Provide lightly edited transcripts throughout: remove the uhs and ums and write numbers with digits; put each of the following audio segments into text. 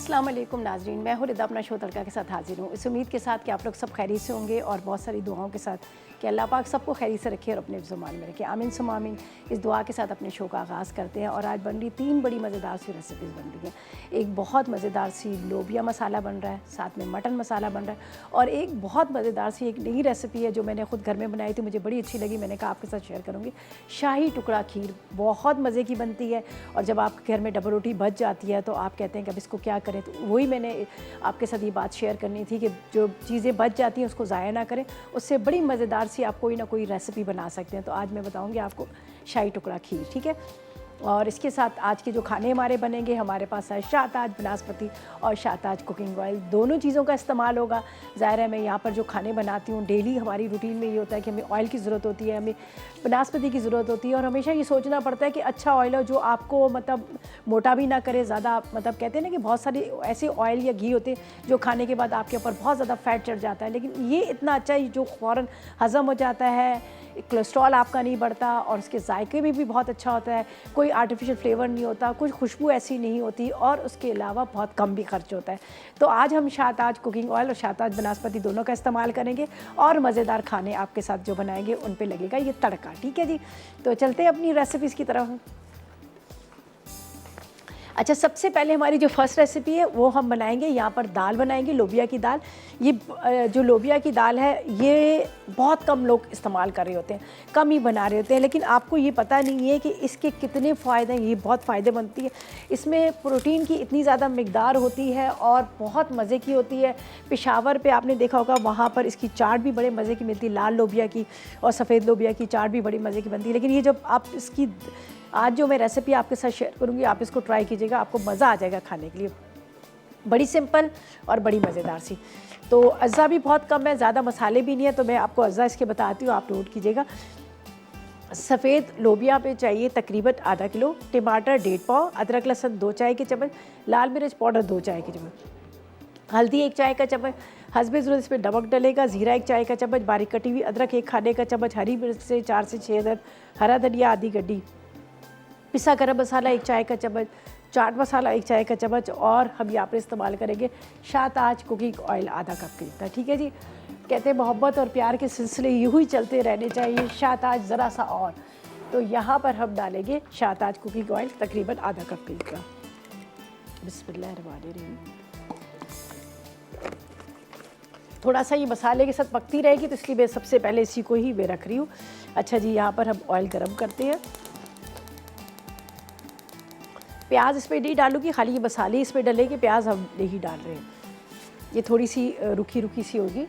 अस्सलाम वालेकुम नाज़रीन, मैं हूँ रिदा अपना शो तड़का के साथ हाजिर हूँ। इस उम्मीद के साथ कि आप लोग सब खैरियत से होंगे और बहुत सारी दुआओं के साथ कि अल्लाह पाक सबको खैरियत से रखे और अपने ज़ुबान में रखे। आमीन सुम्मा आमीन। इस दुआ के साथ अपने शो का आगाज़ करते हैं और आज बन रही 3 बड़ी मज़ेदार सी रेसिपीज़ बन रही हैं। एक बहुत मज़ेदार सी लोबिया मसाला बन रहा है, साथ में मटन मसाला बन रहा है और एक बहुत मज़ेदार सी एक नई रेसिपी है जो मैंने ख़ुद घर में बनाई थी, मुझे बड़ी अच्छी लगी, मैंने कहा आपके साथ शेयर करूँगी। शाही टुकड़ा खीर बहुत मज़े की बनती है और जब आपके घर में डबल रोटी बच जाती है तो आप कहते हैं कि अब इसको क्या करें, तो वही मैंने आपके साथ ये बात शेयर करनी थी कि जो चीज़ें बच जाती हैं उसको ज़ाया ना करें, उससे बड़ी मज़ेदार सी आप कोई ना कोई रेसिपी बना सकते हैं। तो आज मैं बताऊंगी आपको शाही टुकड़ा खीर, ठीक है। और इसके साथ आज के जो खाने हमारे बनेंगे, हमारे पास है शाहताज बनास्पति और शाहताज कुकिंग ऑयल, दोनों चीज़ों का इस्तेमाल होगा। ज़ाहिर है मैं यहाँ पर जो खाने बनाती हूँ डेली हमारी रूटीन में ये होता है कि हमें ऑयल की ज़रूरत होती है, हमें बनास्पति की ज़रूरत होती है और हमेशा ये सोचना पड़ता है कि अच्छा ऑयल हो जो आपको मतलब मोटा भी ना करे ज़्यादा, मतलब कहते हैं ना कि बहुत सारे ऐसे ऑयल या घी होते हैं जो खाने के बाद आपके ऊपर बहुत ज़्यादा फैट चढ़ जाता है, लेकिन ये इतना अच्छा है जो फ़ौरन हज़म हो जाता है, कोलेस्ट्रॉल आपका नहीं बढ़ता और उसके जायके में भी बहुत अच्छा होता है, कोई आर्टिफिशियल फ्लेवर नहीं होता, कुछ खुशबू ऐसी नहीं होती और उसके अलावा बहुत कम भी खर्च होता है। तो आज हम शाहताज कुकिंग ऑयल और शाहताज बनास्पति दोनों का इस्तेमाल करेंगे और मज़ेदार खाने आपके साथ जो बनाएंगे उन पे लगेगा ये तड़का, ठीक है जी। तो चलते हैं अपनी रेसिपीज़ की तरफ। अच्छा, सबसे पहले हमारी जो फर्स्ट रेसिपी है वो हम बनाएंगे, यहाँ पर दाल बनाएंगे, लोबिया की दाल। ये जो लोबिया की दाल है ये बहुत कम लोग इस्तेमाल कर रहे होते हैं, कम ही बना रहे होते हैं, लेकिन आपको ये पता नहीं है कि इसके कितने फ़ायदे हैं। ये बहुत फ़ायदे बनती है, इसमें प्रोटीन की इतनी ज़्यादा मिकदार होती है और बहुत मज़े की होती है। पेशावर पे आपने देखा होगा, वहाँ पर इसकी चाट भी बड़े मज़े की मिलती है, लाल लोबिया की और सफ़ेद लोबिया की चाट भी बड़ी मज़े की बनती है। लेकिन ये जब आप इसकी आज जो मैं रेसिपी आपके साथ शेयर करूँगी आप इसको ट्राई कीजिएगा, आपको मज़ा आ जाएगा खाने के लिए। बड़ी सिंपल और बड़ी मज़ेदार सी। तो अज़्ज़ा भी बहुत कम है, ज़्यादा मसाले भी नहीं है, तो मैं आपको अज़्ज़ा इसके बताती हूँ, आप नोट कीजिएगा। सफ़ेद लोबिया पे चाहिए तकरीबन आधा किलो, टमाटर 1.5 पाव, अदरक लहसुन 2 चाय के चम्मच, लाल मिर्च पाउडर 2 चाय के चम्मच, हल्दी 1 चाय का चम्मच, हस्बे ज़रूरत इसमें नमक डलेगा, ज़ीरा 1 चाय का चम्मच, बारीक कटी हुई अदरक 1 खाने का चम्मच, हरी मिर्च से 4 से 6 अदद, हरा धनिया आधी गड्डी, पिसा गरम मसाला 1 चाय का चम्मच, चाट मसाला 1 चाय का चम्मच और हम यहाँ पर इस्तेमाल करेंगे शाहताज कुकिंग ऑयल आधा कप के जितना, ठीक है जी। कहते हैं मोहब्बत और प्यार के सिलसिले यूँ ही चलते रहने चाहिए, शाहताज ज़रा सा और। तो यहाँ पर हम डालेंगे शाहताज कुकिंग ऑयल तकरीबन आधा कप के जितना। बिस्मिल्लाहिर्रहमानिर्रहीम। थोड़ा सा ये मसाले के साथ पकती रहेगी तो इसलिए मैं सबसे पहले इसी को ही मैं रख रही हूँ। अच्छा जी, यहाँ पर हम ऑयल गर्म करते हैं। प्याज इसमें नहीं डालूंगी, खाली ये मसाले इसमें डलेंगे, प्याज हम नहीं डाल रहे हैं। ये थोड़ी सी रुखी रुखी सी होगी।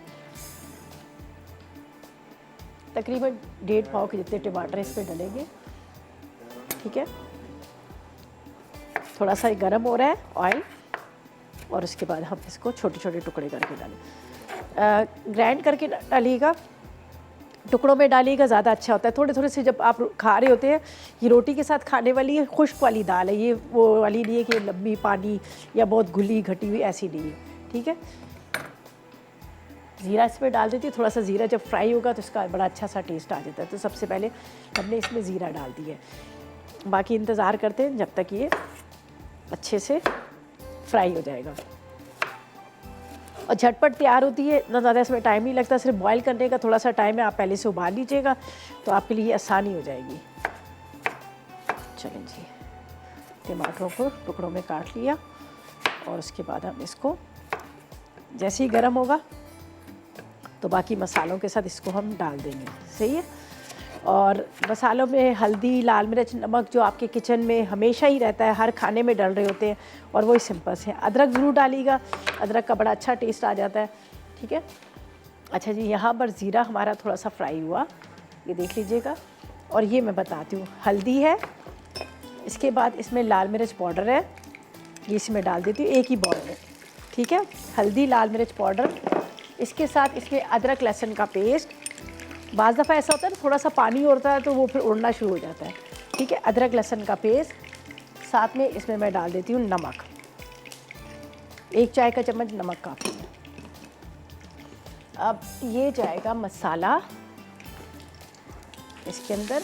तकरीबन 1.5 पाव के जितने टमाटर इसमें डलेंगे, ठीक है। थोड़ा सा गर्म हो रहा है ऑयल और उसके बाद हम इसको छोटे छोटे टुकड़े करके डालें। ग्राइंड करके डालिएगा, टुकड़ों में डालिएगा, ज़्यादा अच्छा होता है। थोड़े थोड़े से जब आप खा रहे होते हैं, ये रोटी के साथ खाने वाली है, खुश्क वाली दाल है, ये वो वाली नहीं है कि लंबी पानी या बहुत घुली घटी हुई, ऐसी नहीं है, ठीक है। ज़ीरा इसमें डाल देती हूँ, थोड़ा सा ज़ीरा जब फ्राई होगा तो इसका बड़ा अच्छा सा टेस्ट आ जाता है। तो सबसे पहले हमने इसमें ज़ीरा डाल दिया है, बाकी इंतज़ार करते हैं जब तक ये अच्छे से फ्राई हो जाएगा और झटपट तैयार होती है, ना ज़्यादा इसमें टाइम नहीं लगता, सिर्फ बॉईल करने का थोड़ा सा टाइम है। आप पहले से उबाल लीजिएगा तो आपके लिए आसानी हो जाएगी। चलें जी, टमाटरों को टुकड़ों में काट लिया और उसके बाद हम इसको जैसे ही गर्म होगा तो बाकी मसालों के साथ इसको हम डाल देंगे, सही है। और मसालों में हल्दी, लाल मिर्च, नमक जो आपके किचन में हमेशा ही रहता है, हर खाने में डल रहे होते हैं और वही सिंपल से। अदरक ज़रूर डालिएगा, अदरक का बड़ा अच्छा टेस्ट आ जाता है, ठीक है। अच्छा जी, यहाँ पर ज़ीरा हमारा थोड़ा सा फ्राई हुआ, ये देख लीजिएगा। और ये मैं बताती हूँ, हल्दी है, इसके बाद इसमें लाल मिर्च पाउडर है, ये इसमें डाल देती हूँ एक ही बॉल में, ठीक है। हल्दी, लाल मिर्च पाउडर, इसके साथ इसमें अदरक लहसुन का पेस्ट। बाज़ दफ़ा ऐसा होता है ना, थोड़ा सा पानी होता है तो वो फिर उड़ना शुरू हो जाता है, ठीक है। अदरक लहसुन का पेस्ट, साथ में इसमें मैं डाल देती हूँ नमक, 1 चाय का चम्मच नमक काफ़ी है। अब ये जाएगा मसाला इसके अंदर,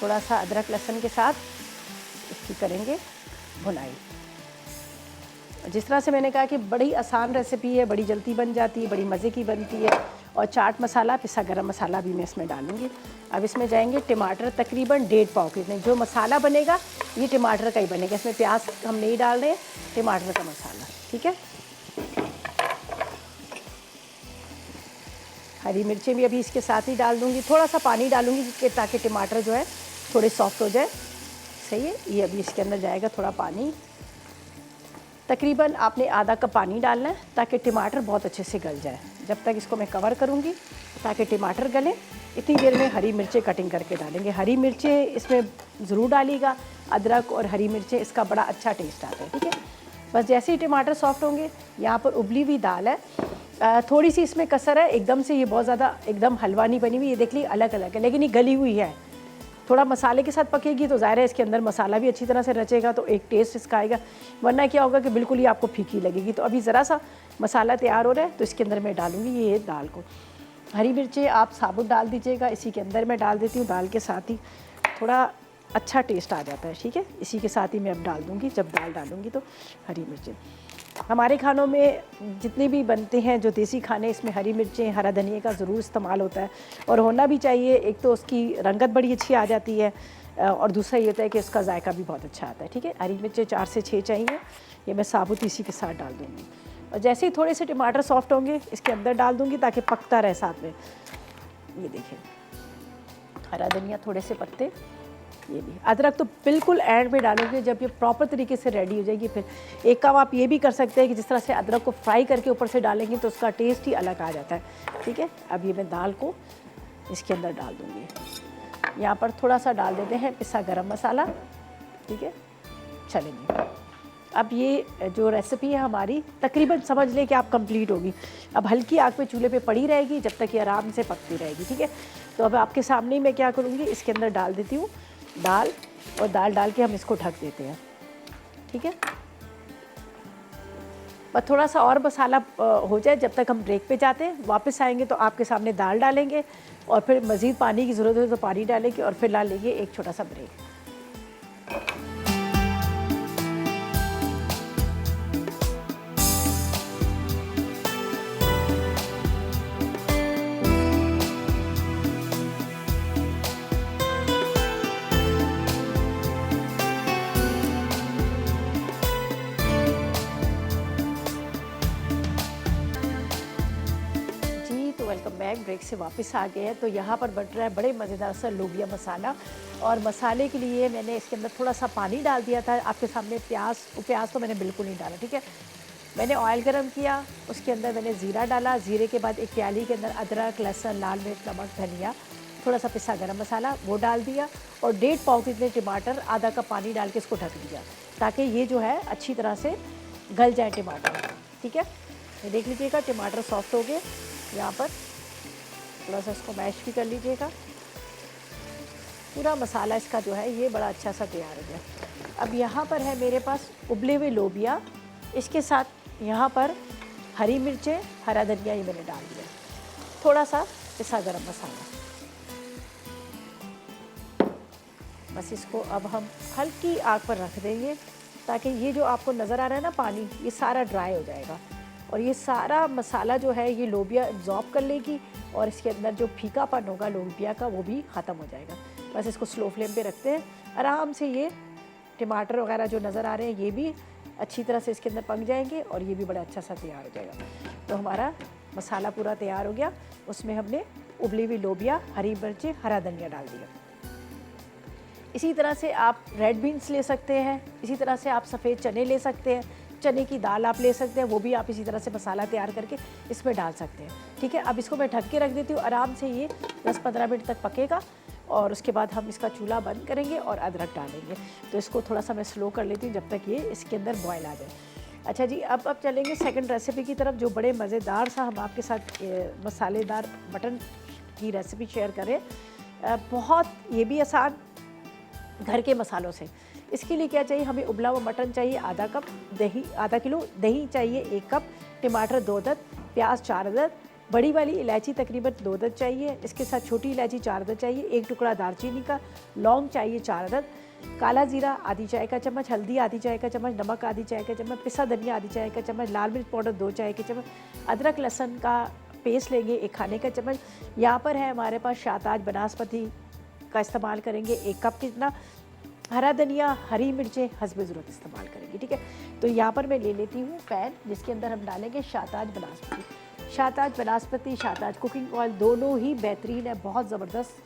थोड़ा सा अदरक लहसुन के साथ इसकी करेंगे भुनाई। जिस तरह से मैंने कहा कि बड़ी आसान रेसिपी है, बड़ी जल्दी बन जाती है, बड़ी मज़े की बनती है। और चाट मसाला, पिसा गरम मसाला भी मैं इसमें डालूँगी। अब इसमें जाएंगे टमाटर तकरीबन 1.5 पाव कितने। जो मसाला बनेगा ये टमाटर का ही बनेगा, इसमें प्याज हम नहीं डाल रहे, टमाटर का मसाला, ठीक है। हरी मिर्चें भी अभी इसके साथ ही डाल दूँगी, थोड़ा सा पानी डालूँगी ताकि टमाटर जो है थोड़े सॉफ्ट हो जाए। सही है, ये अभी इसके अंदर जाएगा थोड़ा पानी, तकरीबन आपने आधा कप पानी डालना है ताकि टमाटर बहुत अच्छे से गल जाए। जब तक इसको मैं कवर करूँगी ताकि टमाटर गले, इतनी देर में हरी मिर्चें कटिंग करके डालेंगे। हरी मिर्चें इसमें ज़रूर डालिएगा, अदरक और हरी मिर्चें, इसका बड़ा अच्छा टेस्ट आता है, ठीक है। बस जैसे ही टमाटर सॉफ्ट होंगे, यहाँ पर उबली हुई दाल है, थोड़ी सी इसमें कसर है, एकदम से ये बहुत ज़्यादा एकदम हलवा नहीं बनी हुई, ये देख ली अलग अलग है, लेकिन ये गली हुई है। थोड़ा मसाले के साथ पकेगी तो ज़ाहिर है इसके अंदर मसाला भी अच्छी तरह से रचेगा, तो एक टेस्ट इसका आएगा। वरना क्या होगा कि बिल्कुल ही आपको फीकी लगेगी। तो अभी ज़रा सा मसाला तैयार हो रहा है तो इसके अंदर मैं डालूँगी ये दाल को। हरी मिर्चें आप साबुत डाल दीजिएगा, इसी के अंदर मैं डाल देती हूँ दाल के साथ ही, थोड़ा अच्छा टेस्ट आ जाता है, ठीक है। इसी के साथ ही मैं अब डाल दूँगी, जब दाल डालूँगी तो हरी मिर्चें। हमारे खानों में जितने भी बनते हैं जो देसी खाने, इसमें हरी मिर्चें, हरा धनिया का ज़रूर इस्तेमाल होता है और होना भी चाहिए। एक तो उसकी रंगत बड़ी अच्छी आ जाती है और दूसरा ये होता है कि उसका जायका भी बहुत अच्छा आता है, ठीक है। हरी मिर्चें 4 से 6 चाहिए, ये मैं साबुत इसी के साथ डाल दूँगी। और जैसे ही थोड़े से टमाटर सॉफ्ट होंगे इसके अंदर डाल दूँगी ताकि पकता रहे साथ में। ये देखिए हरा धनिया, थोड़े से पत्ते, ये भी अदरक तो बिल्कुल एंड में डालोगे जब ये प्रॉपर तरीके से रेडी हो जाएगी। फिर एक काम आप ये भी कर सकते हैं कि जिस तरह से अदरक को फ्राई करके ऊपर से डालेंगे तो उसका टेस्ट ही अलग आ जाता है, ठीक है। अब ये मैं दाल को इसके अंदर डाल दूँगी। यहाँ पर थोड़ा सा डाल देते हैं पिसा गरम मसाला, ठीक है। चलेंगे, अब ये जो रेसिपी है हमारी तकरीबन समझ लें कि आप कंप्लीट होगी। अब हल्की आग पे चूल्हे पे पड़ी रहेगी जब तक ये आराम से पकती रहेगी, ठीक है। तो अब आपके सामने ही मैं क्या करूँगी, इसके अंदर डाल देती हूँ दाल, और दाल डाल के हम इसको ढक देते हैं, ठीक है। बस थोड़ा सा और मसाला हो जाए जब तक हम ब्रेक पे जाते हैं। वापस आएंगे तो आपके सामने दाल डालेंगे और फिर मज़ीद पानी की ज़रूरत हो तो पानी डालेंगे और फिर ला लेंगे एक छोटा सा ब्रेक। वेलकम बैक, ब्रेक से वापस आ गए हैं। तो यहाँ पर बन रहा है बड़े मज़ेदार सा लोबिया मसाला, और मसाले के लिए मैंने इसके अंदर थोड़ा सा पानी डाल दिया था। आपके सामने प्याज तो मैंने बिल्कुल नहीं डाला, ठीक है। मैंने ऑयल गरम किया, उसके अंदर मैंने ज़ीरा डाला, ज़ीरे के बाद एक प्याली के अंदर अदरक, लहसुन, लाल मिर्च, नमक, धनिया, थोड़ा सा पिसा गरम मसाला वो डाल दिया, और 1.5 पाव कितने टमाटर, आधा कप पानी डाल के इसको ढक दिया ताकि ये जो है अच्छी तरह से गल जाए टमाटर, ठीक है। ये देख लीजिएगा टमाटर सॉफ्ट हो गए। यहाँ पर थोड़ा सा इसको मैश भी कर लीजिएगा। पूरा मसाला इसका जो है ये बड़ा अच्छा सा तैयार हो गया। अब यहाँ पर है मेरे पास उबले हुए लोबिया, इसके साथ यहाँ पर हरी मिर्चें, हरा धनिया ये मैंने डाल दिया, थोड़ा सा पिसा गरम मसाला। बस इसको अब हम हल्की आग पर रख देंगे ताकि ये जो आपको नज़र आ रहा है ना पानी, ये सारा ड्राई हो जाएगा और ये सारा मसाला जो है ये लोबिया एब्जॉर्ब कर लेगी और इसके अंदर जो फीकापन होगा लोबिया का वो भी ख़त्म हो जाएगा। बस इसको स्लो फ्लेम पे रखते हैं, आराम से ये टमाटर वगैरह जो नज़र आ रहे हैं ये भी अच्छी तरह से इसके अंदर पक जाएंगे और ये भी बड़ा अच्छा सा तैयार हो जाएगा। तो हमारा मसाला पूरा तैयार हो गया। उसमें हमने उबली हुई लोबिया, हरी मिर्ची, हरा धनिया डाल दिया। इसी तरह से आप रेड बीन्स ले सकते हैं, इसी तरह से आप सफ़ेद चने ले सकते हैं, चने की दाल आप ले सकते हैं, वो भी आप इसी तरह से मसाला तैयार करके इसमें डाल सकते हैं, ठीक है। अब इसको मैं ढक के रख देती हूँ, आराम से ये 10-15 मिनट तक पकेगा और उसके बाद हम इसका चूल्हा बंद करेंगे और अदरक डालेंगे। तो इसको थोड़ा सा मैं स्लो कर लेती हूँ जब तक ये इसके अंदर बॉयल आ जाए। अच्छा जी, अब चलेंगे सेकंड रेसिपी की तरफ, जो बड़े मज़ेदार सा हम आपके साथ मसालेदार मटन की रेसिपी शेयर करें। बहुत ये भी आसान, घर के मसालों से। इसके लिए क्या चाहिए, हमें उबला हुआ मटन चाहिए आधा कप, दही आधा किलो, दही चाहिए 1 कप, टमाटर 2 अदद, प्याज 4 अदद, बड़ी वाली इलायची तकरीबन 2 अदद चाहिए, इसके साथ छोटी इलायची 4 अदद चाहिए, 1 टुकड़ा दालचीनी का, लौंग चाहिए 4 अदद, काला जीरा आधी चाय का चम्मच, हल्दी आधी चाय का चम्मच, नमक आधी चाय का चम्मच, पिसा धनिया आधी चाय का चम्मच, लाल मिर्च पाउडर 2 चाय के चम्मच, अदरक लहसुन का पेस्ट लेंगे 1 खाने का चम्मच। यहाँ पर है हमारे पास शाहताज बनास्पति का इस्तेमाल करेंगे 1 कप कितना, हरा धनिया, हरी मिर्चें हस्बे ज़रूरत इस्तेमाल करेंगे, ठीक है। तो यहाँ पर मैं ले लेती हूँ पैन, जिसके अंदर हम डालेंगे शाहताज बनास्पति। शाहताज बनास्पति, शाहताज कुकिंग ऑयल दोनों ही बेहतरीन है, बहुत ज़बरदस्त।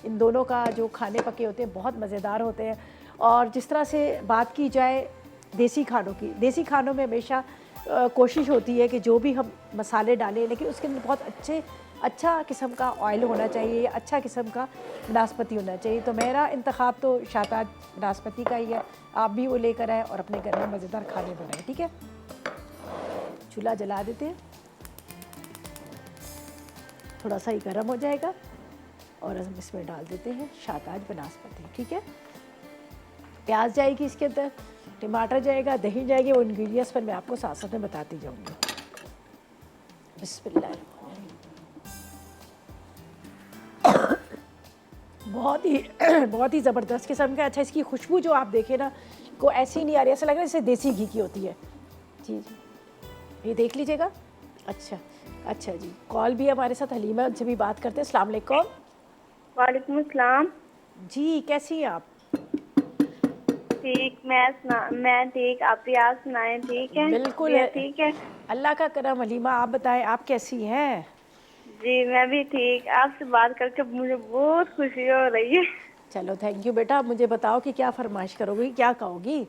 इन दोनों का जो खाने पके होते हैं बहुत मज़ेदार होते हैं। और जिस तरह से बात की जाए देसी खानों की, देसी खानों में हमेशा कोशिश होती है कि जो भी हम मसाले डालें, लेकिन उसके अंदर बहुत अच्छा किस्म का ऑयल होना चाहिए, अच्छा किस्म का बनास्पति होना चाहिए। तो मेरा इंतखाब तो शाहताज बनास्पति का ही है। आप भी वो लेकर आएँ और अपने घर में मज़ेदार खाने बनाएं, ठीक है। चूल्हा जला देते हैं, थोड़ा सा ही गर्म हो जाएगा और हम इसमें डाल देते हैं शाहताज बनास्पति, ठीक है। प्याज जाएगी इसके अंदर, टमाटर जाएगा, दही जाएगी, वो इंग्रेडिएंट्स पर मैं आपको साथ साथ में बताती जाऊँगी। बिस्मिल्लाह। बहुत ही ज़बरदस्त किस्म का। अच्छा, इसकी खुशबू जो आप देखें ना, को ऐसी नहीं आ रही, ऐसा लग रहा है जैसे देसी घी की होती है। जी जी, ये देख लीजिएगा। अच्छा जी, कॉल भी हमारे साथ हलीमा, उनसे भी बात करते हैं। अस्सलाम वालेकुम। वालेकुम अस्सलाम। जी, कैसी हैं आप? ठीक, मैं ठीक, आप सुनाएं? ठीक है? बिल्कुल है, ठीक है। अल्लाह का करम। हलीमा आप बताएं, आप कैसी हैं? जी मैं भी ठीक। आपसे बात करके मुझे बहुत खुशी हो रही है। चलो थैंक यू बेटा। मुझे बताओ कि क्या फरमाइश करोगी, क्या कहोगी?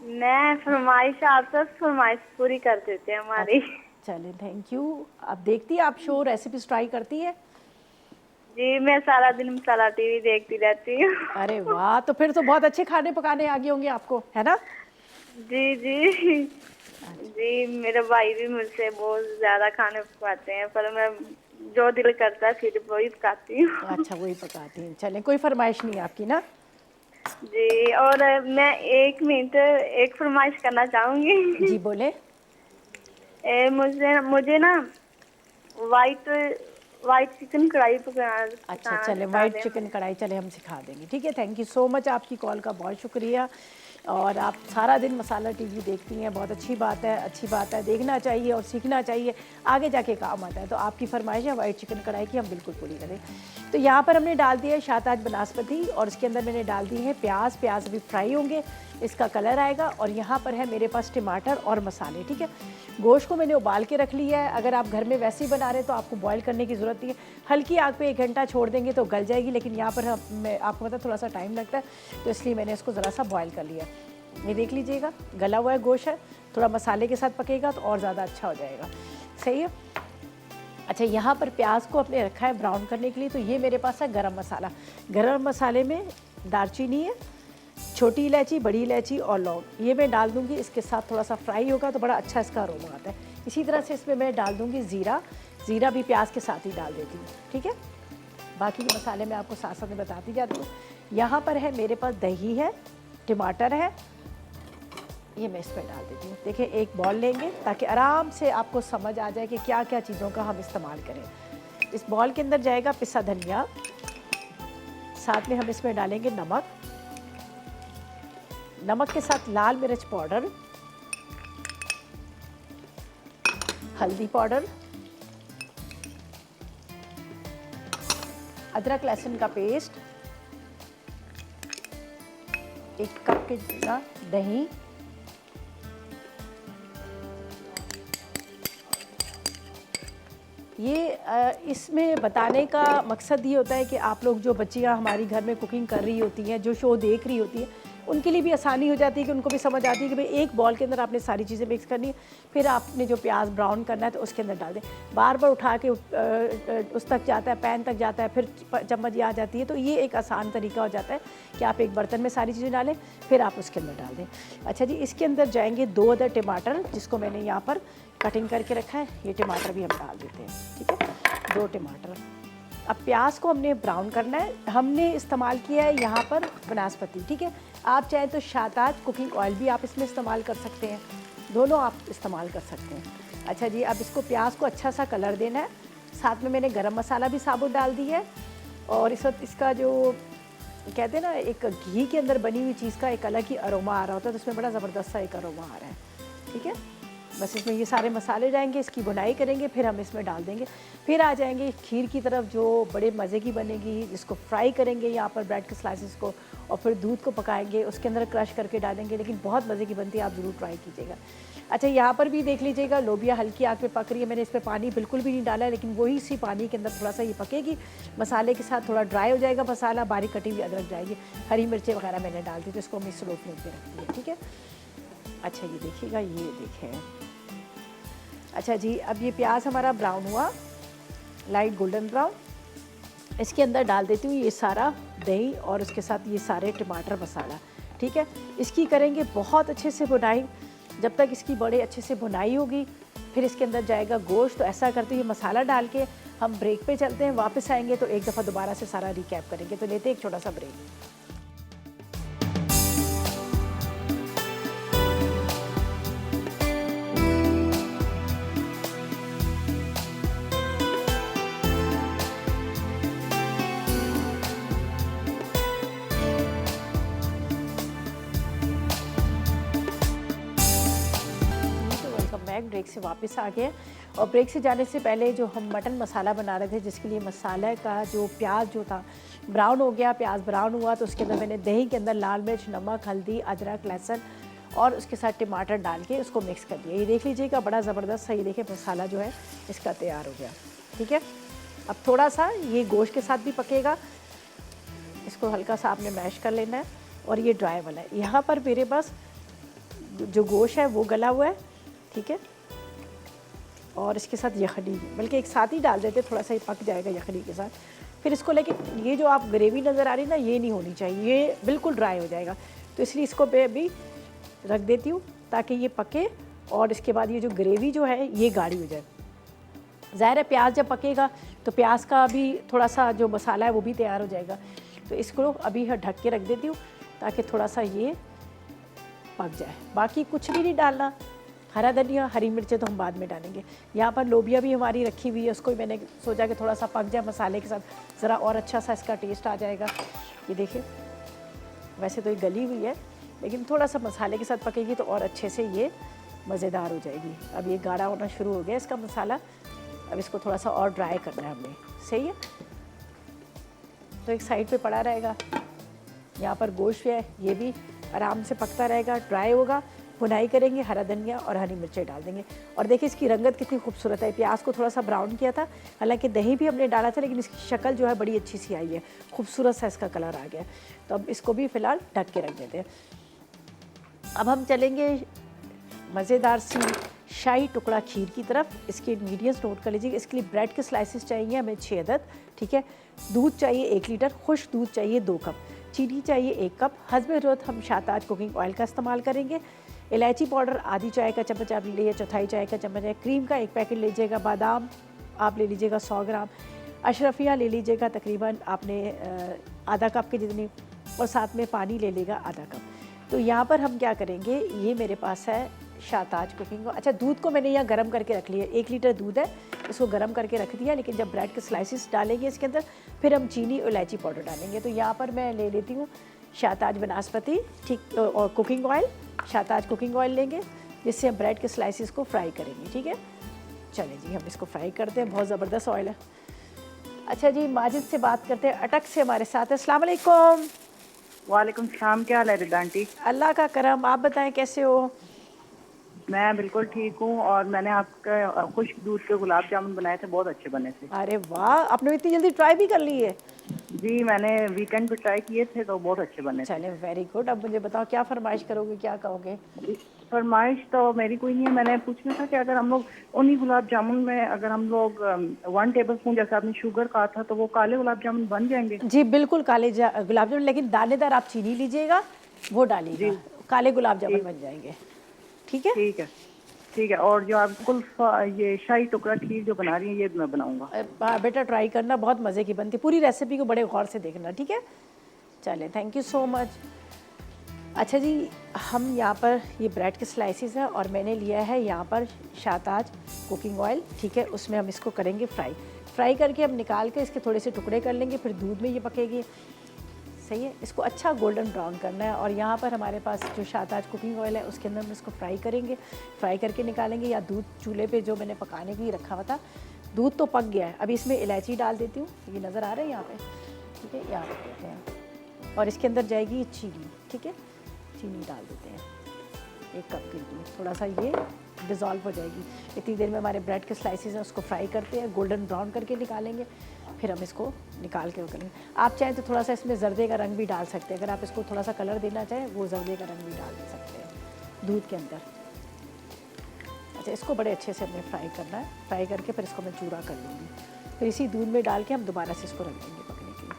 मैं फरमाइश, आप सब फरमाइश पूरी कर देते हैं हमारी। चले थैंक यू। अब देखती है आप शो रेसिपीज ट्राई करती है? जी मैं सारा दिन मसाला टीवी देखती रहती हूँ। अरे वाह, तो फिर तो बहुत अच्छे खाने पकाने आ गए होंगे आपको, है ना? जी जी जी, मेरा भाई भी मुझसे बहुत ज्यादा खाने पकाते हैं, पर मैं जो दिल करता है फिर वही पकाती हूँ। अच्छा, वही पकाती हैं। चलें, कोई फरमाइश नहीं आपकी ना? जी, और मैं 1 मिनट एक फरमाइश करना चाहूंगी। जी बोले। मुझे ना वाइट वाइट चिकन कढ़ाई अच्छा पकाना चले, सिखा वाइट दें चिकन मुझे। कढ़ाई चले हम सिखा देंगे, ठीक है। थैंक यू सो मच, आपकी कॉल का बहुत शुक्रिया। और आप सारा दिन मसाला टीवी देखती हैं, बहुत अच्छी बात है, अच्छी बात है, देखना चाहिए और सीखना चाहिए, आगे जाके काम आता है। तो आपकी फरमाइश है वाइट चिकन कढ़ाई की, हम बिल्कुल पूरी करें। तो यहाँ पर हमने डाल दिया है शाहताज बनास्पति और इसके अंदर मैंने डाल दी है प्याज। प्याज अभी फ्राई होंगे, इसका कलर आएगा। और यहाँ पर है मेरे पास टमाटर और मसाले, ठीक है। गोश्त को मैंने उबाल के रख लिया है। अगर आप घर में वैसे ही बना रहे हैं तो आपको बॉईल करने की ज़रूरत नहीं है, हल्की आग पे 1 घंटा छोड़ देंगे तो गल जाएगी। लेकिन यहाँ पर मैं आपको पता थोड़ा सा टाइम लगता है, तो इसलिए मैंने इसको ज़रा सा बॉईल कर लिया। ये देख लीजिएगा, गला हुआ है गोश्त है, थोड़ा मसाले के साथ पकेगा तो और ज़्यादा अच्छा हो जाएगा, सही है। अच्छा, यहाँ पर प्याज को अपने रखा है ब्राउन करने के लिए। तो ये मेरे पास है गरम मसाला। गरम मसाले में दालचीनी है, छोटी इलायची, बड़ी इलायची और लौंग, ये मैं डाल दूँगी। इसके साथ थोड़ा सा फ्राई होगा तो बड़ा अच्छा इसका अरोमा आता है। इसी तरह से इसमें मैं डाल दूँगी ज़ीरा। ज़ीरा भी प्याज के साथ ही डाल देती हूँ, ठीक है। बाकी के मसाले मैं आपको साथ साथ में बताती जाती हूँ। यहाँ पर है मेरे पास दही है, टमाटर है, ये मैं इसमें डाल देती हूँ। देखिए, एक बॉल लेंगे ताकि आराम से आपको समझ आ जाए कि क्या क्या चीज़ों का हम इस्तेमाल करें। इस बॉल के अंदर जाएगा पिसा धनिया, साथ में हम इसमें डालेंगे नमक, नमक के साथ लाल मिर्च पाउडर, हल्दी पाउडर, अदरक लहसुन का पेस्ट, 1 कप के जितना दही, ये इसमें बताने का मकसद ये होता है कि आप लोग जो बच्चियां हमारी घर में कुकिंग कर रही होती हैं, जो शो देख रही होती हैं, उनके लिए भी आसानी हो जाती है कि उनको भी समझ आती है कि भाई एक बॉल के अंदर आपने सारी चीज़ें मिक्स करनी है, फिर आपने जो प्याज ब्राउन करना है तो उसके अंदर डाल दें। बार बार उठा के उस तक जाता है, पैन तक जाता है, फिर चम्मच आ जाती है। तो ये एक आसान तरीका हो जाता है कि आप एक बर्तन में सारी चीज़ें डालें, फिर आप उसके अंदर डाल दें। अच्छा जी, इसके अंदर जाएंगे 2 अदर टमाटर, जिसको मैंने यहाँ पर कटिंग करके रखा है। ये टमाटर भी हम डाल देते हैं, ठीक है, 2 टमाटर। अब प्याज को हमने ब्राउन करना है। हमने इस्तेमाल किया है यहाँ पर बनास्पति, ठीक है। आप चाहें तो शाहताज कुकिंग ऑयल भी आप इसमें इस्तेमाल कर सकते हैं, दोनों आप इस्तेमाल कर सकते हैं। अच्छा जी, अब इसको प्याज को अच्छा सा कलर देना है। साथ में मैंने गरम मसाला भी साबुत डाल दी है और इस वक्त इसका जो कहते हैं ना, एक घी के अंदर बनी हुई चीज़ का एक अलग ही अरोमा आ रहा होता है, तो उसमें बड़ा ज़बरदस्त सा एक अरोमा आ रहा है। ठीक है, बस इसमें ये सारे मसाले जाएंगे, इसकी बुनाई करेंगे, फिर हम इसमें डाल देंगे। फिर आ जाएंगे खीर की तरफ, जो बड़े मज़े की बनेगी, जिसको फ्राई करेंगे यहाँ पर ब्रेड के स्लाइसिस को, और फिर दूध को पकाएंगे, उसके अंदर क्रश करके डालेंगे, लेकिन बहुत मज़े की बनती है, आप ज़रूर ट्राई कीजिएगा। अच्छा, यहाँ पर भी देख लीजिएगा लोबिया हल्की आग पे पक रही है। मैंने इस पर पानी बिल्कुल भी नहीं डाला है, लेकिन वही सी पानी के अंदर थोड़ा सा ये पकेगी, मसाले के साथ थोड़ा ड्राई हो जाएगा मसाला, बारीक कटी हुई अदरक जाएगी, हरी मिर्चें वगैरह मैंने डाल दी, तो इसको हमने स्लो फ्लेम पे रख दिया। ठीक है, अच्छा ये देखिएगा, ये देखें। अच्छा जी, अब ये प्याज हमारा ब्राउन हुआ, लाइट गोल्डन ब्राउन। इसके अंदर डाल देती हूँ ये सारा दही और उसके साथ ये सारे टमाटर मसाला। ठीक है, इसकी करेंगे बहुत अच्छे से बुनाई, जब तक इसकी बड़े अच्छे से बुनाई होगी। फिर इसके अंदर जाएगा गोश्त। तो ऐसा करते हुए मसाला डाल के हम ब्रेक पे चलते हैं, वापस आएंगे तो एक दफ़ा दोबारा से सारा रिकैप करेंगे। तो लेते हैं एक छोटा सा ब्रेक। ब्रेक से वापस आ गए, और ब्रेक से जाने से पहले जो हम मटन मसाला बना रहे थे, जिसके लिए मसाले का जो प्याज जो था ब्राउन हो गया, प्याज ब्राउन हुआ, तो उसके अंदर मैंने दही के अंदर लाल मिर्च, नमक, हल्दी, अदरक, लहसुन और उसके साथ टमाटर डाल के उसको मिक्स कर दिया। ये देख लीजिएगा, बड़ा ज़बरदस्त सा ये देखिए मसाला जो है इसका तैयार हो गया। ठीक है, अब थोड़ा सा ये गोश्त के साथ भी पकेगा, इसको हल्का सा आपने मैश कर लेना है। और ये ड्राई वाला है, यहाँ पर मेरे पास जो गोश्त है वो गला हुआ है। ठीक है, और इसके साथ यखनी, बल्कि एक साथ ही डाल देते, थोड़ा सा ही पक जाएगा यखनी के साथ। फिर इसको लेके, ये जो आप ग्रेवी नज़र आ रही ना, ये नहीं होनी चाहिए, ये बिल्कुल ड्राई हो जाएगा, तो इसलिए इसको मैं अभी रख देती हूँ ताकि ये पके, और इसके बाद ये जो ग्रेवी जो है ये गाढ़ी हो जाए। ज़ाहिर है प्याज जब पकेगा तो प्याज का भी थोड़ा सा जो मसाला है वो भी तैयार हो जाएगा। तो इसको अभी ढक के रख देती हूँ ताकि थोड़ा सा ये पक जाए। बाकी कुछ भी नहीं डालना, हरा धनिया, हरी मिर्चें तो हम बाद में डालेंगे। यहाँ पर लोबिया भी हमारी रखी हुई है, उसको भी मैंने सोचा कि थोड़ा सा पक जाए मसाले के साथ, ज़रा और अच्छा सा इसका टेस्ट आ जाएगा। ये देखिए, वैसे तो ये गली हुई है, लेकिन थोड़ा सा मसाले के साथ पकेगी तो और अच्छे से ये मज़ेदार हो जाएगी। अब ये गाढ़ा होना शुरू हो गया इसका मसाला, अब इसको थोड़ा सा और ड्राई करना है हमने। सही है, तो एक साइड पे पड़ा रहेगा। यहाँ पर गोश्त है, ये भी आराम से पकता रहेगा, ड्राई होगा, भुनाई करेंगे, हरा धनिया और हरी मिर्चें डाल देंगे। और देखिए इसकी रंगत कितनी खूबसूरत है। प्याज को थोड़ा सा ब्राउन किया था, हालांकि दही भी हमने डाला था, लेकिन इसकी शक्ल जो है बड़ी अच्छी सी आई है, खूबसूरत सा इसका कलर आ गया। तो अब इसको भी फ़िलहाल ढक के रख देते हैं। अब हम चलेंगे मज़ेदार सी शाही टुकड़ा खीर की तरफ। इसके इंग्रेडिएंट्स नोट कर लीजिए। इसके लिए ब्रेड के स्लाइसेस चाहिए हमें 6 अदद। ठीक है, दूध चाहिए 1 लीटर, खुश्क दूध चाहिए 2 कप, चीनी चाहिए 1 कप, हस्बे ज़रूरत हम शाहताज कुकिंग ऑयल का इस्तेमाल करेंगे। इलायची पाउडर आधी चाय का चम्मच आप ले लीजिए, चौथाई चाय का चम्मच है। क्रीम का 1 पैकेट लीजिएगा। बादाम आप ले लीजिएगा 100 ग्राम। अशरफिया ले लीजिएगा तकरीबन आपने आधा कप के जितनी, और साथ में पानी ले लेगा आधा कप। तो यहाँ पर हम क्या करेंगे, ये मेरे पास है शाहताज कुकिंग। अच्छा, दूध को मैंने यहाँ गर्म करके रख लिया, 1 लीटर दूध है, इसको गर्म करके रख दिया। लेकिन जब ब्रेड के स्लाइसिस डालेंगे इसके अंदर, फिर हम चीनी और इलायची पाउडर डालेंगे। तो यहाँ पर मैं ले लेती हूँ शाहताज बनास्पति, ठीक, और cooking oil, Shahtaj cooking oil लेंगे, जिससे हम ब्रेड के स्लाइसिस को फ्राई करेंगे। ठीक है, चलें जी, हम इसको फ्राई करते हैं, बहुत ज़बरदस्त ऑयल है। अच्छा जी, माजिद से बात करते हैं, अटक से हमारे साथ है। अस्सलाम वालेकुम। वालेकुम सलाम, क्या हाल है रिदा आंटी? अल्लाह का करम, आप बताएं कैसे हो? मैं बिल्कुल ठीक हूँ, और मैंने आपका खुश्क दूध के गुलाब जामुन बनाए थे, बहुत अच्छे बने थे। अरे वाह, आपने इतनी जल्दी ट्राई भी कर ली है? जी, मैंने वीकेंड पे ट्राई किए थे तो बहुत अच्छे बने थे। चले, वेरी गुड। अब मुझे बताओ क्या फरमाइश करोगे, क्या कहोगे? फरमाइश तो मेरी कोई नहीं है, मैंने पूछना था कि अगर हम लोग उन्हीं गुलाब जामुन में अगर हम लोग 1 टेबल स्पून जैसे आपने शुगर कहा था, तो वो काले गुलाब जामुन बन जाएंगे? जी बिल्कुल, काले गुलाब जामुन, लेकिन दानेदार आप चीनी लीजिएगा, वो डालिएगा, काले गुलाब जामुन बन जाएंगे। ठीक है, ठीक है, ठीक है। और जो आप कुल्फा, ये शाही टुकड़ा खीर जो बना रही है, ये मैं बनाऊंगा। बेटा ट्राई करना, बहुत मज़े की बनती, पूरी रेसिपी को बड़े गौर से देखना। ठीक है, चले, थैंक यू सो मच। अच्छा जी, हम यहाँ पर ये ब्रेड के स्लाइसिस है और मैंने लिया है यहाँ पर शाहताज कुकिंग ऑयल, ठीक है। उसमें हम इसको करेंगे फ्राई करके हम निकाल के इसके थोड़े से टुकड़े कर लेंगे, फिर दूध में ये पकेगी, सही है। इसको अच्छा गोल्डन ब्राउन करना है और यहाँ पर हमारे पास जो शाहताज कुकिंग ऑयल है उसके अंदर हम इसको फ्राई करेंगे, फ्राई करके निकालेंगे। या दूध चूल्हे पे जो मैंने पकाने के लिए रखा हुआ था, दूध तो पक गया है, अभी इसमें इलायची डाल देती हूँ, ये नज़र आ रहा है यहाँ पे, ठीक है, यहाँ पे देते हैं। और इसके अंदर जाएगी ये चीनी, ठीक है, चीनी डाल देते हैं 1 कप के लिए, थोड़ा सा ये डिज़ोल्व हो जाएगी। इतनी देर में हमारे ब्रेड के स्लाइसेस हैं उसको फ्राई करते हैं, गोल्डन ब्राउन करके निकालेंगे, फिर हम इसको निकाल के वो करेंगे। आप चाहें तो थोड़ा सा इसमें जर्दे का रंग भी डाल सकते हैं, अगर आप इसको थोड़ा सा कलर देना चाहें वो जर्दे का रंग भी डाल दे सकते हैं दूध के अंदर। अच्छा, इसको बड़े अच्छे से हमें फ्राई करना है, फ्राई करके फिर इसको मैं चूरा कर लूँगी, फिर इसी दूध में डाल के हम दोबारा से इसको रख देंगे पकने के लिए।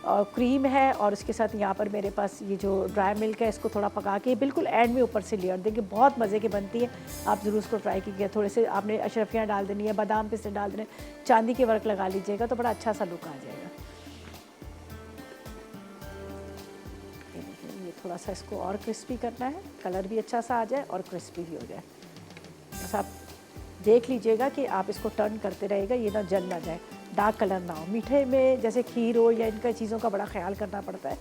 और क्रीम है और उसके साथ यहाँ पर मेरे पास ये जो ड्राई मिल्क है, इसको थोड़ा पका के बिल्कुल एंड में ऊपर से लेयर देंगे, बहुत मज़े की बनती है, आप ज़रूर इसको ट्राई कीजिए। थोड़े से आपने अशरफियाँ डाल देनी है, बादाम पिस्ते डाल देने, चांदी के वर्क लगा लीजिएगा तो बड़ा अच्छा सा लुक आ जाएगा। ये देखिए, ये थोड़ा सा इसको और क्रिस्पी करना है, कलर भी अच्छा सा आ जाए और क्रिस्पी भी हो जाए। बस आप देख लीजिएगा कि आप इसको टर्न करते रहेगा, ये ना जल ना जाए, डार्क कलर ना हो। मीठे में जैसे खीर हो या इनका चीज़ों का बड़ा ख्याल करना पड़ता है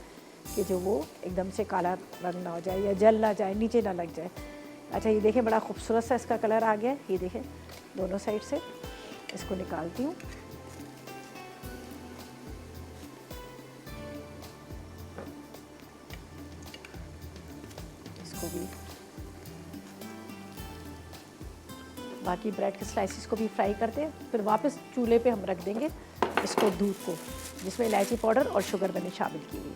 कि जो वो एकदम से काला रंग ना हो जाए या जल ना जाए, नीचे ना लग जाए। अच्छा, ये देखें बड़ा खूबसूरत सा इसका कलर आ गया है, ये देखें दोनों साइड से। इसको निकालती हूँ, इसको भी, बाकी ब्रेड के स्लाइसिस को भी फ्राई करते हैं, फिर वापस चूल्हे पे हम रख देंगे इसको, दूध को जिसमें इलायची पाउडर और शुगर मैंने शामिल की हुई है।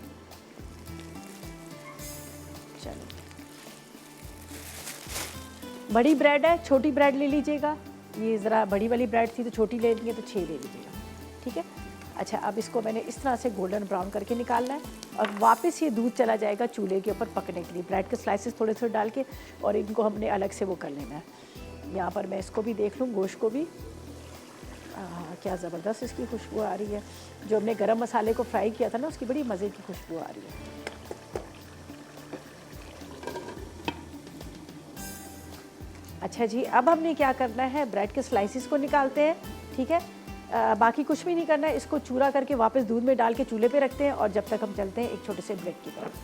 चलो, बड़ी ब्रेड है, छोटी ब्रेड ले लीजिएगा, ये ज़रा बड़ी वाली ब्रेड थी तो छोटी ले लेंगे तो 6 ले लीजिएगा, ठीक है। अच्छा, अब इसको मैंने इस तरह से गोल्डन ब्राउन करके निकालना है और वापस ये दूध चला जाएगा चूल्हे के ऊपर पकने के लिए, ब्रेड के स्लाइसिस थोड़े थोड़े डाल के, और इनको हमने अलग से वो कर लेना है। यहाँ पर मैं इसको भी देख लूँ, गोश्त को भी, क्या ज़बरदस्त इसकी खुशबू आ रही है। जो हमने गरम मसाले को फ्राई किया था ना, उसकी बड़ी मज़े की खुशबू आ रही है। अच्छा जी, अब हमने क्या करना है, ब्रेड के स्लाइसिस को निकालते हैं, ठीक है। बाकी कुछ भी नहीं करना है, इसको चूरा करके वापस दूध में डाल के चूल्हे पे रखते हैं और जब तक हम चलते हैं एक छोटे से ब्रेक की तरफ।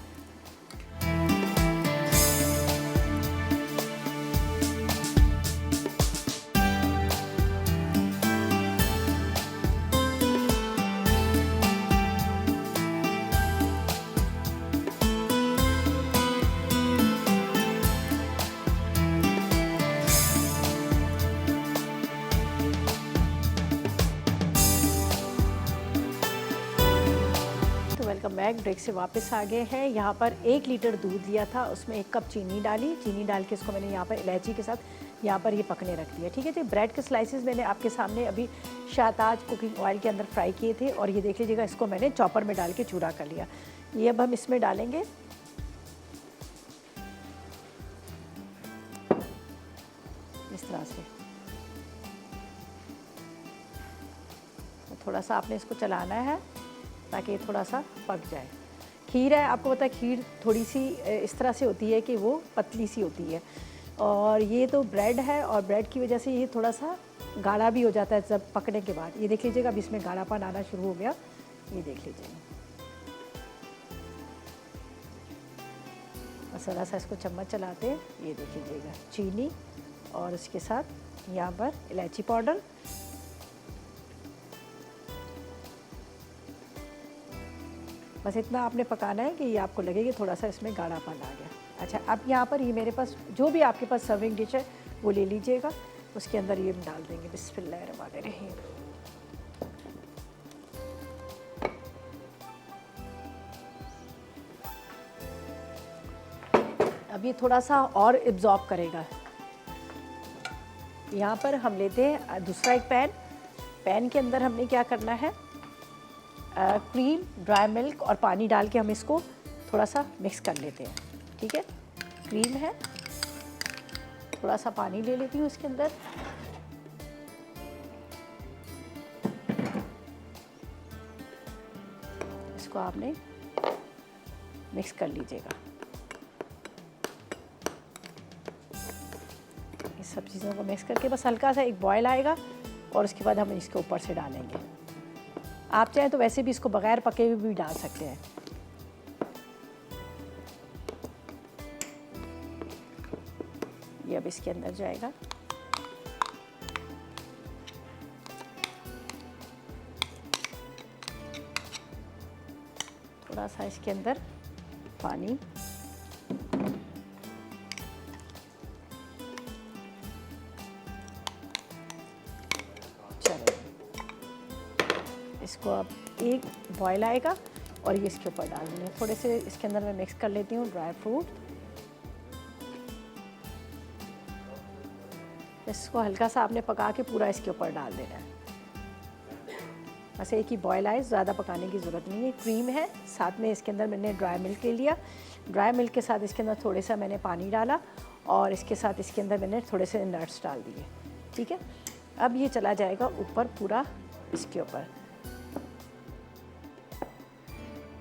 वेलकम बैक, ब्रेक से वापस आ गए हैं। यहाँ पर 1 लीटर दूध लिया था, उसमें 1 कप चीनी डाली, चीनी डाल के इसको मैंने यहाँ पर इलायची के साथ यहाँ पर ये पकने रख दिया, ठीक है जी। ब्रेड के स्लाइसेस मैंने आपके सामने अभी शाहताज कुकिंग ऑयल के अंदर फ्राई किए थे और ये देख लीजिएगा, इसको मैंने चॉपर में डाल के चूरा कर लिया। ये अब हम इसमें डालेंगे, इस तरह से थोड़ा सा आपने इसको चलाना है ताकि ये थोड़ा सा पक जाए। खीर है, आपको पता है खीर थोड़ी सी इस तरह से होती है कि वो पतली सी होती है, और ये तो ब्रेड है और ब्रेड की वजह से ये थोड़ा सा गाढ़ा भी हो जाता है जब पकने के बाद। ये देख लीजिएगा, अब इसमें गाढ़ापन आना शुरू हो गया, ये देख लीजिएगा। बस थोड़ा सा इसको चम्मच चलाते हैं, ये देख लीजिएगा, चीनी और उसके साथ यहाँ पर इलायची पाउडर, बस इतना आपने पकाना है कि ये आपको लगे कि थोड़ा सा इसमें गाढ़ापन आ गया। अच्छा, अब यहाँ पर ये मेरे पास जो भी आपके पास सर्विंग डिश है वो ले लीजिएगा, उसके अंदर ये डाल देंगे। बिस्मिल्लाहिर्रहमानिर्रहीम। अब ये थोड़ा सा और एब्जॉर्ब करेगा। यहाँ पर हम लेते हैं दूसरा एक पैन के अंदर हमने क्या करना है, क्रीम, ड्राई मिल्क और पानी डाल के हम इसको थोड़ा सा मिक्स कर लेते हैं, ठीक है। क्रीम है, थोड़ा सा पानी ले लेती हूँ इसके अंदर, इसको आपने मिक्स कर लीजिएगा। सब चीज़ों को मिक्स करके बस हल्का सा एक बॉयल आएगा और उसके बाद हम इसके ऊपर से डालेंगे। आप चाहें तो वैसे भी इसको बग़ैर पके हुए भी डाल सकते हैं। ये अब इसके अंदर जाएगा। थोड़ा सा इसके अंदर पानी, चलो इसको अब एक बॉयल आएगा और ये इसके ऊपर डाल देंगे। थोड़े से इसके अंदर मैं मिक्स कर लेती हूँ ड्राई फ्रूट। इसको हल्का सा आपने पका के पूरा इसके ऊपर डाल देना है। बस एक ही बॉयल आए, ज़्यादा पकाने की ज़रूरत नहीं है। क्रीम है, साथ में इसके अंदर मैंने ड्राई मिल्क ले लिया। ड्राई मिल्क के साथ इसके अंदर थोड़े सा मैंने पानी डाला और इसके साथ इसके अंदर मैंने थोड़े से नट्स डाल दिए। ठीक है, अब ये चला जाएगा ऊपर पूरा इसके ऊपर।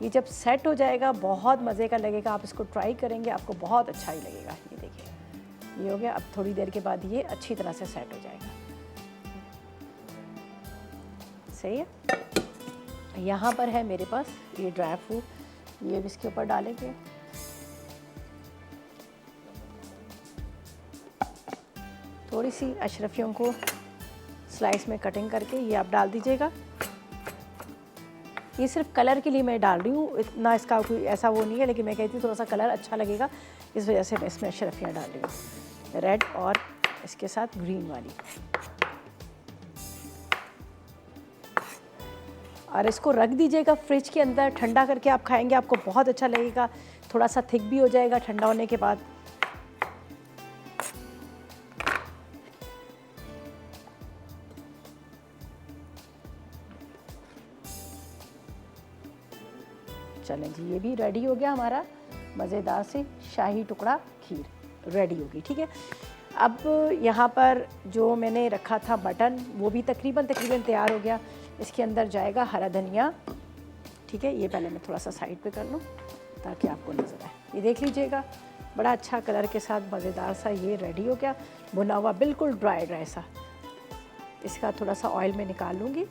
ये जब सेट हो जाएगा बहुत मज़े का लगेगा। आप इसको ट्राई करेंगे, आपको बहुत अच्छा ही लगेगा। ये देखिए, ये हो गया। अब थोड़ी देर के बाद ये अच्छी तरह से सेट हो जाएगा। सही है। यहाँ पर है मेरे पास ये ड्राई फ्रूट, ये भी इसके ऊपर डालेंगे। थोड़ी सी अशरफियों को स्लाइस में कटिंग करके ये आप डाल दीजिएगा। ये सिर्फ कलर के लिए मैं डाल रही हूँ, इतना इसका कोई ऐसा वो नहीं है, लेकिन मैं कहती हूँ थोड़ा सा कलर अच्छा लगेगा, इस वजह से मैं इसमें अशरफियाँ डाल रही हूँ, रेड और इसके साथ ग्रीन वाली। और इसको रख दीजिएगा फ्रिज के अंदर, ठंडा करके आप खाएंगे, आपको बहुत अच्छा लगेगा। थोड़ा सा थिक भी हो जाएगा ठंडा होने के बाद। चलें जी, ये भी रेडी हो गया हमारा मज़ेदार से शाही टुकड़ा खीर रेडी होगी। ठीक है, अब यहाँ पर जो मैंने रखा था मटन, वो भी तकरीबन तैयार हो गया। इसके अंदर जाएगा हरा धनिया। ठीक है, ये पहले मैं थोड़ा सा साइड पे कर लूँ ताकि आपको नज़र आए। ये देख लीजिएगा, बड़ा अच्छा कलर के साथ मज़ेदार सा ये रेडी हो गया, भुना हुआ बिल्कुल ड्राई सा। इसका थोड़ा सा ऑयल में निकाल लूँगी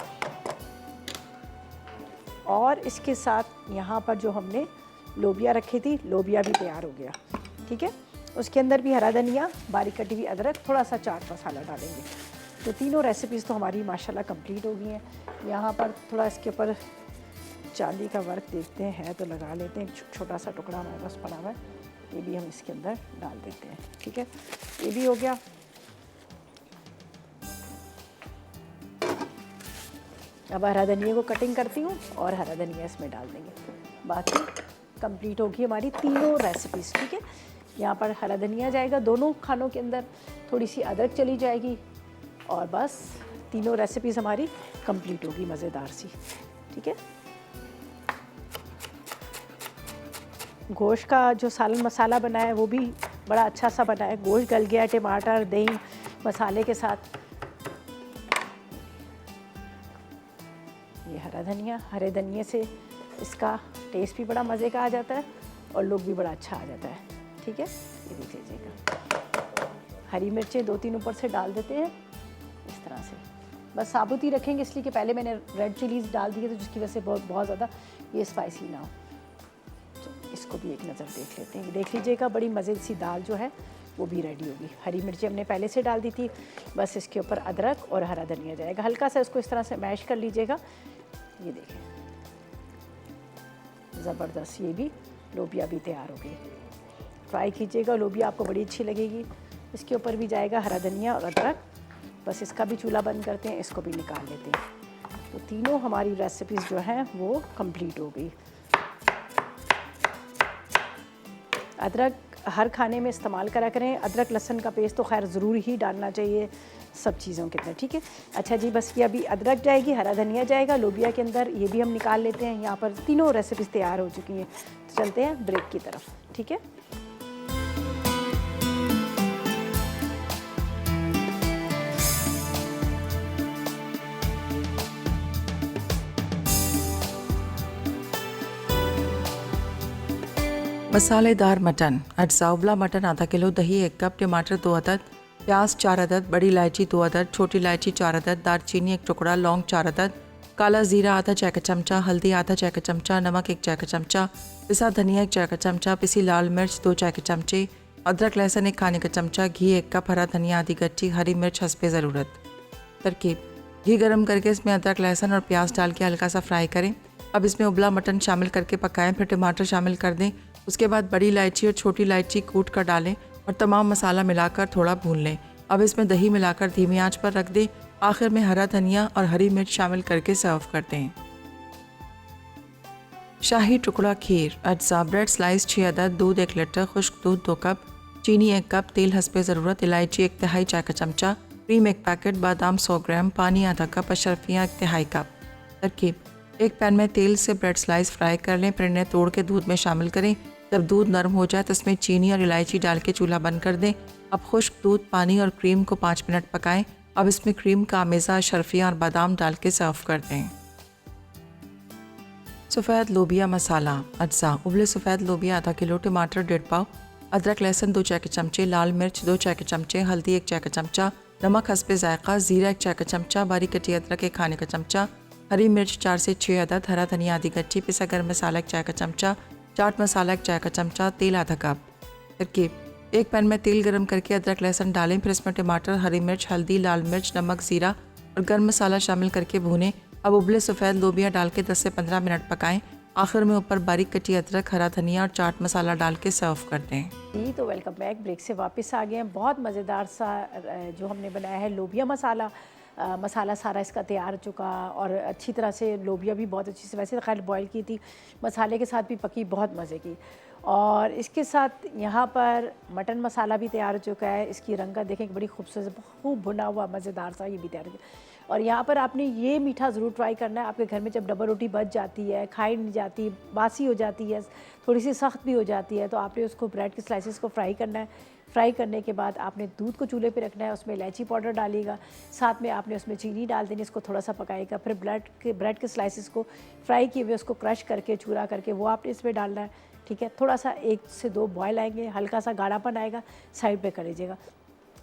और इसके साथ यहाँ पर जो हमने लोबिया रखी थी, लोबिया भी तैयार हो गया। ठीक है, उसके अंदर भी हरा धनिया, बारीक कटी हुई अदरक, थोड़ा सा चाट मसाला डालेंगे। तो तीनों रेसिपीज़ तो हमारी माशाल्लाह कंप्लीट हो गई हैं। यहाँ पर थोड़ा इसके ऊपर चांदी का वर्क देखते हैं तो लगा लेते हैं। छोटा सा टुकड़ा हमारे पास पड़ा हुआ है, ये भी हम इसके अंदर डाल देते हैं। ठीक है, ये भी हो गया। अब हरा धनिया को कटिंग करती हूँ और हरा धनिया इसमें डाल देंगे। बाकी कंप्लीट होगी हमारी तीनों रेसिपीज़। ठीक है, यहाँ पर हरा धनिया जाएगा दोनों खानों के अंदर, थोड़ी सी अदरक चली जाएगी और बस तीनों रेसिपीज़ हमारी कंप्लीट होगी मज़ेदार सी। ठीक है, गोश्त का जो सालन मसाला बना है वो भी बड़ा अच्छा सा बना है। गोश्त गल गया, टमाटर, दही, मसाले के साथ। ये हरा धनिया, हरे धनिए से इसका टेस्ट भी बड़ा मज़े का आ जाता है और लुक भी बड़ा अच्छा आ जाता है। ठीक है, ये देख लीजिएगा। हरी मिर्चें 2-3 ऊपर से डाल देते हैं इस तरह से। बस साबुत ही रखेंगे इसलिए कि पहले मैंने रेड चिलीज़ डाल दी है, तो जिसकी वजह से बहुत ज़्यादा ये स्पाइसी ना हो। तो इसको भी एक नज़र देख लेते हैं। देख लीजिएगा, बड़ी मज़े सी दाल जो है वो भी रेडी होगी। हरी मिर्ची हमने पहले से डाल दी थी, बस इसके ऊपर अदरक और हरा धनिया जाएगा। हल्का सा इसको इस तरह से मैश कर लीजिएगा। ये देखें, ज़बरदस्त ये भी लोबिया भी तैयार हो गई। फ्राई कीजिएगा, लोबिया आपको बड़ी अच्छी लगेगी। इसके ऊपर भी जाएगा हरा धनिया और अदरक। बस इसका भी चूल्हा बंद करते हैं, इसको भी निकाल लेते हैं। तो तीनों हमारी रेसिपीज़ जो हैं वो कंप्लीट हो गई। अदरक हर खाने में इस्तेमाल करा करें। अदरक लहसुन का पेस्ट तो खैर ज़रूर ही डालना चाहिए सब चीज़ों के अंदर। ठीक है, अच्छा जी, बस ये अभी अदरक जाएगी, हरा धनिया जाएगा लोबिया के अंदर, ये भी हम निकाल लेते हैं। यहाँ पर तीनों रेसिपीज़ तैयार हो चुकी हैं। तो चलते हैं ब्रेक की तरफ। ठीक है, मसालेदार मटन, अजसावला मटन आधा किलो, दही 1 कप, टमाटर 2 अदद, प्याज 4 अदद, बड़ी इलायची 2 अदद, छोटी इलायची 4 अदद, दालचीनी 1 टुकड़ा, लौंग 4 अदद, काला ज़ीरा आधा चाय का चमचा, हल्दी आधा चाय का चमचा, नमक 1 चाय का चमचा, पिसा धनिया 1 चाय का चमचा, पिसी लाल मिर्च 2 चाय के चमचे, अदरक लहसुन 1 खाने का चमचा, घी 1 कप, हरा धनिया आधी गट्टी, हरी मिर्च हस्बे ज़रूरत। तरकीब: घी गरम करके इसमें अदरक लहसुन और प्याज डाल के हल्का सा फ्राई करें। अब इसमें उबला मटन शामिल करके पकाएं, फिर टमाटर शामिल कर दें। उसके बाद बड़ी इलायची और छोटी इलायची कूट कर डालें और तमाम मसाला मिलाकर थोड़ा भून लें। अब इसमें दही मिलाकर धीमी आंच पर रख दें। आखिर में हरा धनिया और हरी मिर्च शामिल करके सर्व कर दें। शाही टुकड़ा खीर। अज्जा: ब्रेड स्लाइस 6 अदद, दूध 1 लीटर, खुश्क दूध 2 कप, चीनी 1 कप, तेल हस्बे ज़रूरत, इलायची 1 तिहाई चाय का चमचा, क्रीम 1 पैकेट, बादाम 100 ग्राम, पानी आधा कप, अशरफियाँ 1 तिहाई कप। तरकीब: एक पैन में तेल से ब्रेड स्लाइस फ्राई कर लें, फिर इन्हें तोड़ के दूध में शामिल करें। जब दूध नरम हो जाए तो इसमें चीनी और इलायची डाल के चूल्हा बंद कर दें। अब खुश्क दूध, पानी और क्रीम को 5 मिनट पकाएं। अब इसमें क्रीम का आमेज़ा, अशरफियाँ और बादाम डाल के सर्व कर दें। सफ़ेद लोबिया मसाला। अज्जा: उबले सफ़ेद लोबिया आधा किलो, टमाटर 1.5 पाव, अदरक लहसुन 2 चाय के चमचे, लाल मिर्च 2 चाय के चमचे, हल्दी 1 चाय का चमचा, नमक हस्बे जायका, ज़ीरा 1 चाय का चमचा, बारीक कटी अदरक 1 खाने का चमचा, हरी मिर्च 4 से 6 अदद, हरा धनिया आधी गट्ठी, पिसा गरम मसाला 1 चाय का चमचा, चाट मसाला 1 चाय का चमचा, तेल आधा कप। तरकीब: एक पैन में तेल गरम करके अदरक लहसुन डालें, फिर इसमें टमाटर, हरी मिर्च, हल्दी, लाल मिर्च, नमक, ज़ीरा और गरम मसाला शामिल करके भूनें। अब उबले सफ़ेद लोबिया डाल के 10 से 15 मिनट पकाएं। आखिर में ऊपर बारीक कटी अदरक, हरा धनिया और चाट मसाला डाल के सर्व कर दें। जी, तो वेलकम बैक। ब्रेक से वापस आ गए हैं। बहुत मज़ेदार सा जो हमने बनाया है लोबिया मसाला। मसाला सारा इसका तैयार हो चुका और अच्छी तरह से लोबिया भी बहुत अच्छी से, वैसे तो खैर बॉयल की थी, मसाले के साथ भी पकी, बहुत मज़े की। और इसके साथ यहाँ पर मटन मसाला भी तैयार हो चुका है। इसकी रंगत देखें, बड़ी खूबसूरत, खूब भुना हुआ मज़ेदार सा ये भी तैयार हो गया। और यहाँ पर आपने ये मीठा ज़रूर ट्राई करना है। आपके घर में जब डबल रोटी बच जाती है, खाई नहीं जाती, बासी हो जाती है, थोड़ी सी सख्त भी हो जाती है, तो आपने उसको ब्रेड के स्लाइसेस को फ्राई करना है। फ्राई करने के बाद आपने दूध को चूल्हे पे रखना है, उसमें इलायची पाउडर डालिएगा, साथ में आपने उसमें चीनी डाल देनी, इसको थोड़ा सा पकाएगा। फिर ब्रेड के स्लाइसेस को फ्राई किए हुए उसको क्रश करके, चूरा करके वो आपने इसमें डालना है। ठीक है, थोड़ा सा 1 से 2 बॉयल आएंगे, हल्का सा गाढ़ापन आएगा, साइड पे कर लीजिएगा।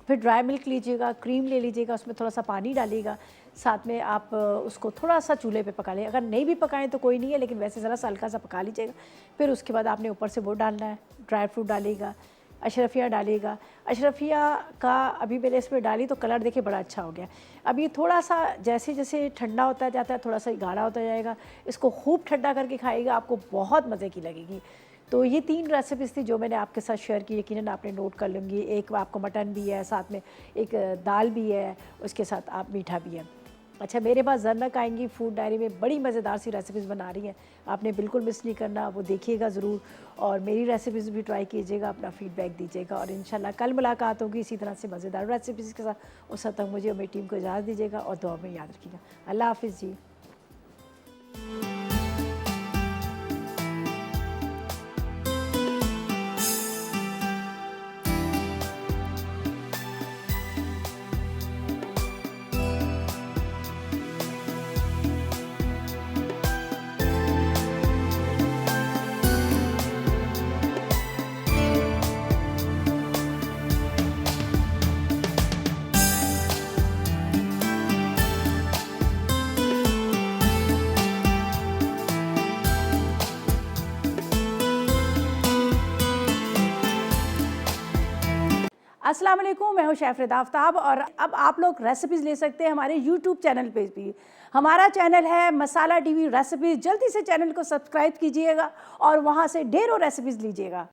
फिर ड्राई मिल्क लीजिएगा, क्रीम ले लीजिएगा, उसमें थोड़ा सा पानी डालिएगा, साथ में आप उसको थोड़ा सा चूल्हे पे पका लें। अगर नहीं भी पकाएं तो कोई नहीं है, लेकिन वैसे ज़रा सा हल्का सा पका लीजिएगा। फिर उसके बाद आपने ऊपर से वो डालना है, ड्राई फ्रूट डालिएगा, अशरफिया डालिएगा। अशरफिया का अभी मैंने इसमें डाली तो कलर देखिए बड़ा अच्छा हो गया। अब ये थोड़ा सा जैसे जैसे ठंडा होता जाता है, थोड़ा सा गाढ़ा होता जाएगा। इसको खूब ठंडा करके खाइएगा, आपको बहुत मज़े की लगेगी। तो ये 3 रेसिपीज़ थी जो मैंने आपके साथ शेयर की, यकीनन आपने नोट कर लूँगी। एक आपको मटन भी है, साथ में एक दाल भी है, उसके साथ आप मीठा भी है। अच्छा, मेरे पास ज़रनक आएंगी फूड डायरी में बड़ी मज़ेदार सी रेसिपीज़ बना रही हैं, आपने बिल्कुल मिस नहीं करना, वो देखिएगा ज़रूर। और मेरी रेसिपीज़ भी ट्राई कीजिएगा, अपना फ़ीडबैक दीजिएगा। और इंशाल्लाह कल मुलाकात होगी इसी तरह से मज़ेदार रेसिपीज़ के साथ। उस वक्त तक मुझे और मेरी टीम को इजाज़त दीजिएगा और दुआ में याद रखिएगा। अल्लाह हाफ़िज़ जी। अस्सलाम वालेकुम, मैं हूँ शेफ़ आफ्ताब और अब आप लोग रेसिपीज़ ले सकते हैं हमारे यूट्यूब चैनल पे भी। हमारा चैनल है मसाला टीवी रेसिपीज़। जल्दी से चैनल को सब्सक्राइब कीजिएगा और वहाँ से ढेरों रेसिपीज़ लीजिएगा।